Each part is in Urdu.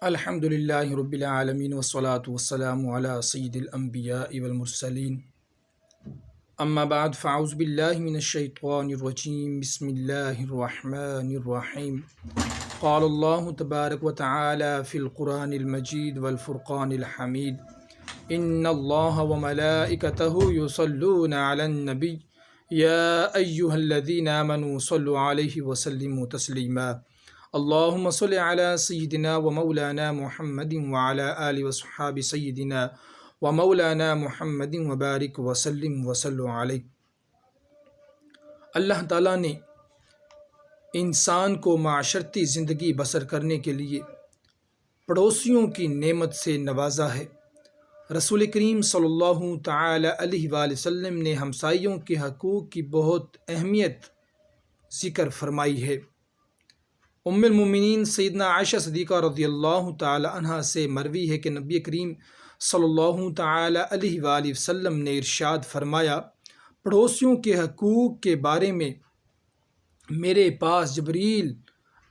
الحمد للہ رب العالمین والصلاة والسلام علی سید الانبیاء والمرسلین اما بعد فاعوذ باللہ من الشیطان الرجیم بسم اللہ الرحمن الرحیم قال اللہ تبارک وتعالی فی القرآن المجید والفرقان الحمید ان اللہ وملائکتہ یصلون علی النبی یا ایہا الذین آمنوا صلوا علیہ وسلموا تسلیما اللہم صلی علی سیدنا و مولانا محمد وعلی آل وصحاب سیدنا و مولانا محمد وبارک وسلم وصلو علیہ۔ اللہ تعالیٰ نے انسان کو معاشرتی زندگی بسر کرنے کے لیے پڑوسیوں کی نعمت سے نوازا ہے۔ رسول کریم صلی اللہ تعالی علیہ وآلہ وسلم نے ہمسائیوں کے حقوق کی بہت اہمیت ذکر فرمائی ہے۔ ام المومنین سیدنا عائشہ صدیقہ رضی اللہ تعالی عنہ سے مروی ہے کہ نبی کریم صلی اللہ تعالی علیہ وآلہ وسلم نے ارشاد فرمایا، پڑوسیوں کے حقوق کے بارے میں میرے پاس جبریل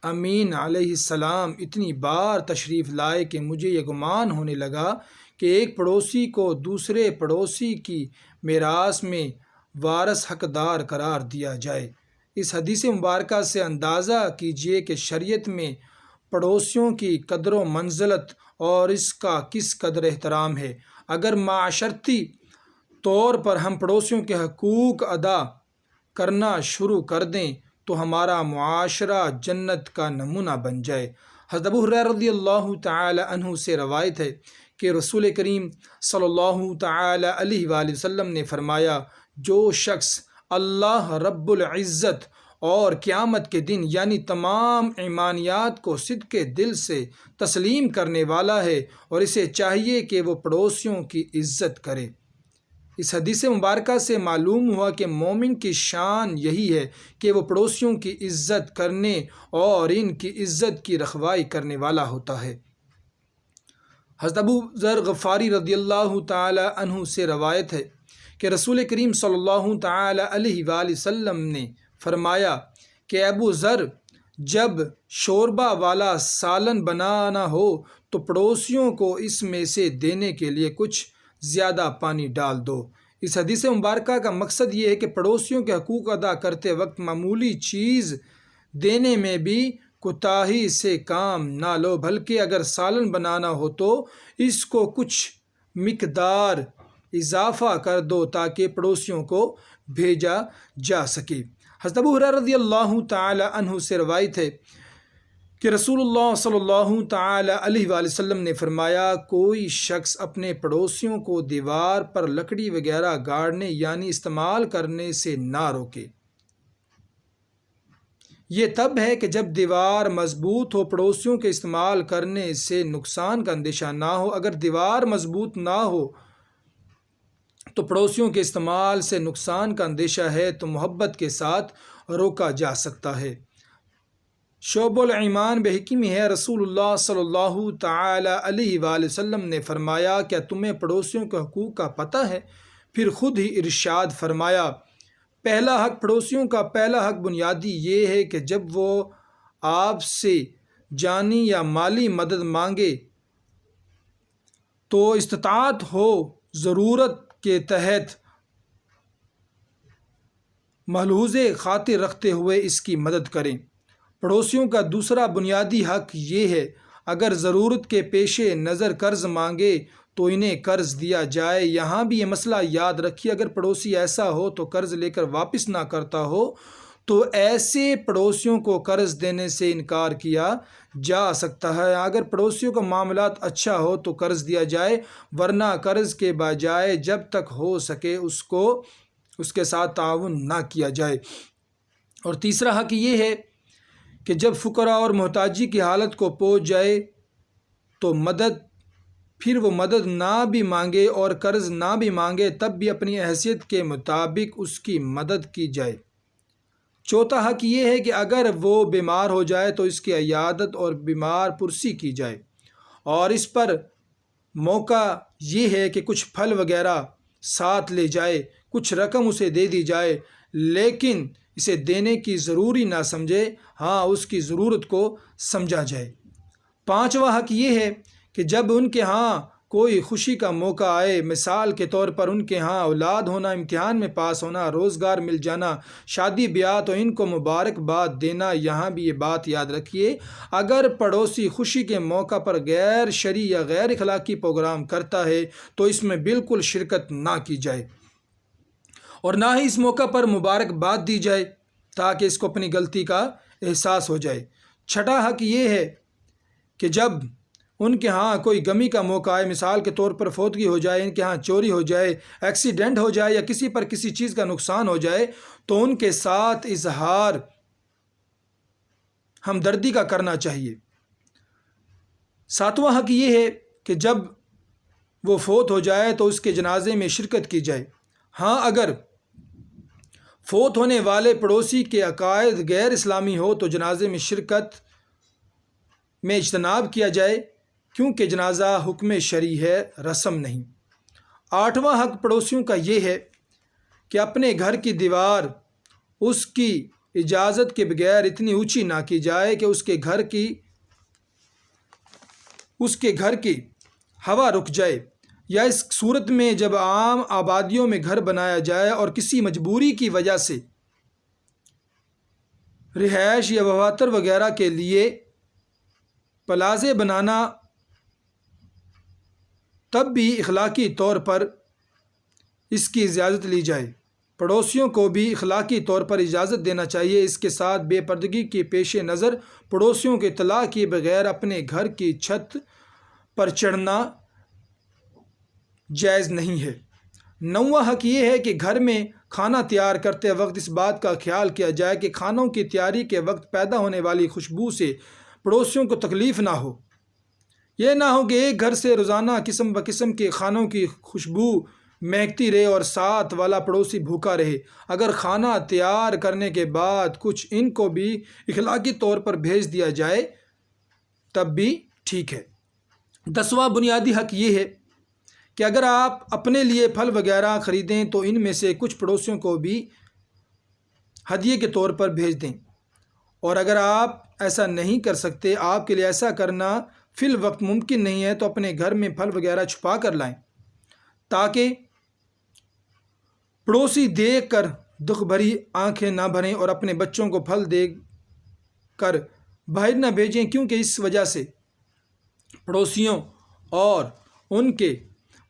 امین علیہ السلام اتنی بار تشریف لائے کہ مجھے یہ گمان ہونے لگا کہ ایک پڑوسی کو دوسرے پڑوسی کی میراث میں وارث حقدار قرار دیا جائے۔ اس حدیث مبارکہ سے اندازہ کیجئے کہ شریعت میں پڑوسیوں کی قدر و منزلت اور اس کا کس قدر احترام ہے۔ اگر معاشرتی طور پر ہم پڑوسیوں کے حقوق ادا کرنا شروع کر دیں تو ہمارا معاشرہ جنت کا نمونہ بن جائے۔ حضرت ابو ہریرہ رضی اللہ تعالی عنہ سے روایت ہے کہ رسول کریم صلی اللہ تعالی علیہ وآلہ وسلم نے فرمایا، جو شخص اللہ رب العزت اور قیامت کے دن یعنی تمام ایمانیات کو صدق دل سے تسلیم کرنے والا ہے اور اسے چاہیے کہ وہ پڑوسیوں کی عزت کرے۔ اس حدیث مبارکہ سے معلوم ہوا کہ مومن کی شان یہی ہے کہ وہ پڑوسیوں کی عزت کرنے اور ان کی عزت کی رکھوائی کرنے والا ہوتا ہے۔ حضرت ابو ذر غفاری رضی اللہ تعالی عنہ سے روایت ہے کہ رسول کریم صلی اللہ تعالی علیہ وآلہ وسلم نے فرمایا کہ ابو ذر، جب شوربہ والا سالن بنانا ہو تو پڑوسیوں کو اس میں سے دینے کے لیے کچھ زیادہ پانی ڈال دو۔ اس حدیث مبارکہ کا مقصد یہ ہے کہ پڑوسیوں کے حقوق ادا کرتے وقت معمولی چیز دینے میں بھی کوتاہی سے کام نہ لو، بلکہ اگر سالن بنانا ہو تو اس کو کچھ مقدار اضافہ کر دو تاکہ پڑوسیوں کو بھیجا جا سکے۔ حضرت ابو ہریرہ رضی اللہ تعالی عنہ سے روایت ہے کہ رسول اللہ صلی اللہ تعالی علیہ وآلہ وسلم نے فرمایا، کوئی شخص اپنے پڑوسیوں کو دیوار پر لکڑی وغیرہ گاڑنے یعنی استعمال کرنے سے نہ روکے۔ یہ تب ہے کہ جب دیوار مضبوط ہو، پڑوسیوں کے استعمال کرنے سے نقصان کا اندیشہ نہ ہو۔ اگر دیوار مضبوط نہ ہو تو پڑوسیوں کے استعمال سے نقصان کا اندیشہ ہے تو محبت کے ساتھ روکا جا سکتا ہے۔ شعب الایمان بحقی میں ہے، رسول اللہ صلی اللہ تعالی علیہ وآلہ وسلم نے فرمایا، کیا تمہیں پڑوسیوں کے حقوق کا پتہ ہے؟ پھر خود ہی ارشاد فرمایا، پہلا حق پڑوسیوں کا پہلا حق بنیادی یہ ہے کہ جب وہ آپ سے جانی یا مالی مدد مانگے تو استطاعت ہو ضرورت کے تحت ملحوظ خاطر رکھتے ہوئے اس کی مدد کریں۔ پڑوسیوں کا دوسرا بنیادی حق یہ ہے، اگر ضرورت کے پیش نظر قرض مانگے تو انہیں قرض دیا جائے۔ یہاں بھی یہ مسئلہ یاد رکھیے، اگر پڑوسی ایسا ہو تو قرض لے کر واپس نہ کرتا ہو تو ایسے پڑوسیوں کو قرض دینے سے انکار کیا جا سکتا ہے۔ اگر پڑوسیوں کا معاملات اچھا ہو تو قرض دیا جائے، ورنہ قرض کے بجائے جب تک ہو سکے اس کے ساتھ تعاون نہ کیا جائے۔ اور تیسرا حق یہ ہے کہ جب فقراء اور محتاجی کی حالت کو پہنچ جائے تو پھر وہ مدد نہ بھی مانگے اور قرض نہ بھی مانگے، تب بھی اپنی حیثیت کے مطابق اس کی مدد کی جائے۔ چوتھا حق یہ ہے کہ اگر وہ بیمار ہو جائے تو اس کی عیادت اور بیمار پرسی کی جائے، اور اس پر موقع یہ ہے کہ کچھ پھل وغیرہ ساتھ لے جائے، کچھ رقم اسے دے دی جائے، لیکن اسے دینے کی ضروری نہ سمجھے، ہاں اس کی ضرورت کو سمجھا جائے۔ پانچواں حق یہ ہے کہ جب ان کے ہاں کوئی خوشی کا موقع آئے، مثال کے طور پر ان کے ہاں اولاد ہونا، امتحان میں پاس ہونا، روزگار مل جانا، شادی بیاہ، تو ان کو مبارکباد دینا۔ یہاں بھی یہ بات یاد رکھیے، اگر پڑوسی خوشی کے موقع پر غیر شرعی یا غیر اخلاقی پروگرام کرتا ہے تو اس میں بالکل شرکت نہ کی جائے اور نہ ہی اس موقع پر مبارکباد دی جائے، تاکہ اس کو اپنی غلطی کا احساس ہو جائے۔ چھٹا حق یہ ہے کہ جب ان کے ہاں کوئی غمی کا موقع آئے، مثال کے طور پر فوتگی ہو جائے، ان کے ہاں چوری ہو جائے، ایکسیڈنٹ ہو جائے یا کسی پر کسی چیز کا نقصان ہو جائے، تو ان کے ساتھ اظہار ہمدردی کا کرنا چاہیے۔ ساتواں حق یہ ہے کہ جب وہ فوت ہو جائے تو اس کے جنازے میں شرکت کی جائے۔ ہاں، اگر فوت ہونے والے پڑوسی کے عقائد غیر اسلامی ہو تو جنازے میں شرکت میں اجتناب کیا جائے، کیونکہ جنازہ حکم شرعی ہے، رسم نہیں۔ آٹھواں حق پڑوسیوں کا یہ ہے کہ اپنے گھر کی دیوار اس کی اجازت کے بغیر اتنی اونچی نہ کی جائے کہ اس کے گھر کی ہوا رک جائے، یا اس صورت میں جب عام آبادیوں میں گھر بنایا جائے اور کسی مجبوری کی وجہ سے رہائش یا وفاتر وغیرہ کے لیے پلازے بنانا، تب بھی اخلاقی طور پر اس کی اجازت لی جائے۔ پڑوسیوں کو بھی اخلاقی طور پر اجازت دینا چاہیے۔ اس کے ساتھ بے پردگی کے پیش نظر پڑوسیوں کو اطلاع کیے بغیر اپنے گھر کی چھت پر چڑھنا جائز نہیں ہے۔ نواں حق یہ ہے کہ گھر میں کھانا تیار کرتے وقت اس بات کا خیال کیا جائے کہ کھانوں کی تیاری کے وقت پیدا ہونے والی خوشبو سے پڑوسیوں کو تکلیف نہ ہو۔ یہ نہ ہو کہ ایک گھر سے روزانہ قسم بقسم کے کھانوں کی خوشبو مہکتی رہے اور ساتھ والا پڑوسی بھوکا رہے۔ اگر کھانا تیار کرنے کے بعد کچھ ان کو بھی اخلاقی طور پر بھیج دیا جائے تب بھی ٹھیک ہے۔ 10واں بنیادی حق یہ ہے کہ اگر آپ اپنے لیے پھل وغیرہ خریدیں تو ان میں سے کچھ پڑوسیوں کو بھی ہدیے کے طور پر بھیج دیں، اور اگر آپ ایسا نہیں کر سکتے، آپ کے لیے ایسا کرنا فی الوقت ممکن نہیں ہے، تو اپنے گھر میں پھل وغیرہ چھپا کر لائیں تاکہ پڑوسی دیکھ کر دکھ بھری آنکھیں نہ بھریں اور اپنے بچوں کو پھل دے کر باہر نہ بھیجیں، کیونکہ اس وجہ سے پڑوسیوں اور ان کے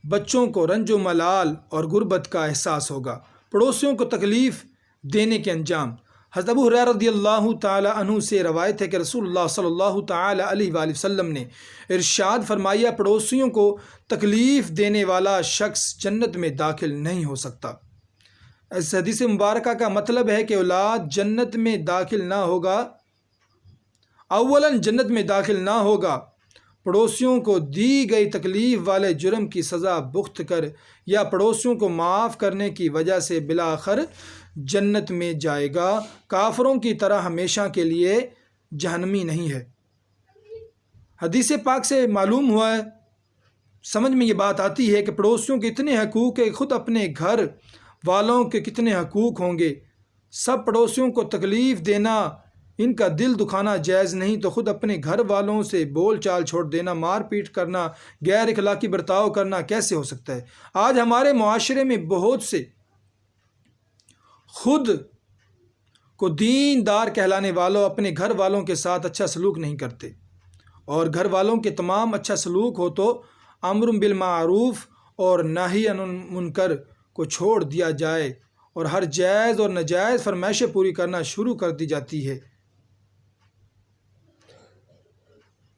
بچوں کو رنج و ملال اور غربت کا احساس ہوگا۔ پڑوسیوں کو تکلیف دینے کے انجام۔ حضرت ابو ہریرہ رضی اللہ تعالی عنہ سے روایت ہے کہ رسول اللہ صلی اللہ تعالی علیہ وآلہ وسلم نے ارشاد فرمایا، پڑوسیوں کو تکلیف دینے والا شخص جنت میں داخل نہیں ہو سکتا۔ اس حدیث مبارکہ کا مطلب ہے کہ اولاد جنت میں داخل نہ ہوگا، اولاً جنت میں داخل نہ ہوگا، پڑوسیوں کو دی گئی تکلیف والے جرم کی سزا بخت کر یا پڑوسیوں کو معاف کرنے کی وجہ سے بالآخر جنت میں جائے گا، کافروں کی طرح ہمیشہ کے لیے جہنمی نہیں ہے۔ حدیث پاک سے معلوم ہوا ہے، سمجھ میں یہ بات آتی ہے کہ پڑوسیوں کے اتنے حقوق ہیں، خود اپنے گھر والوں کے کتنے حقوق ہوں گے۔ سب پڑوسیوں کو تکلیف دینا، ان کا دل دکھانا جائز نہیں، تو خود اپنے گھر والوں سے بول چال چھوڑ دینا، مار پیٹ کرنا، غیر اخلاقی برتاؤ کرنا کیسے ہو سکتا ہے؟ آج ہمارے معاشرے میں بہت سے خود کو دیندار کہلانے والوں اپنے گھر والوں کے ساتھ اچھا سلوک نہیں کرتے، اور گھر والوں کے تمام اچھا سلوک ہو تو امر بالمعروف اور نہی عن المنکر کو چھوڑ دیا جائے اور ہر جائز اور ناجائز فرمائشیں پوری کرنا شروع کر دی جاتی ہے۔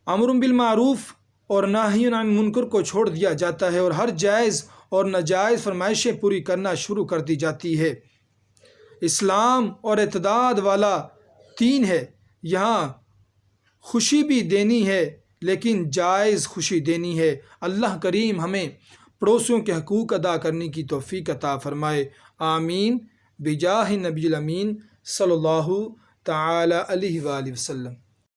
امر بالمعروف اور نہی عن المنکر کو چھوڑ دیا جاتا ہے اور ہر جائز اور ناجائز فرمائشیں پوری کرنا شروع کر دی جاتی ہے۔ اسلام اور اعتدال والا دین ہے، یہاں خوشی بھی دینی ہے لیکن جائز خوشی دینی ہے۔ اللہ کریم ہمیں پڑوسیوں کے حقوق ادا کرنے کی توفیق عطا فرمائے، آمین، بجاہ نبی الامین صلی اللہ تعالی علیہ وآلہ وسلم۔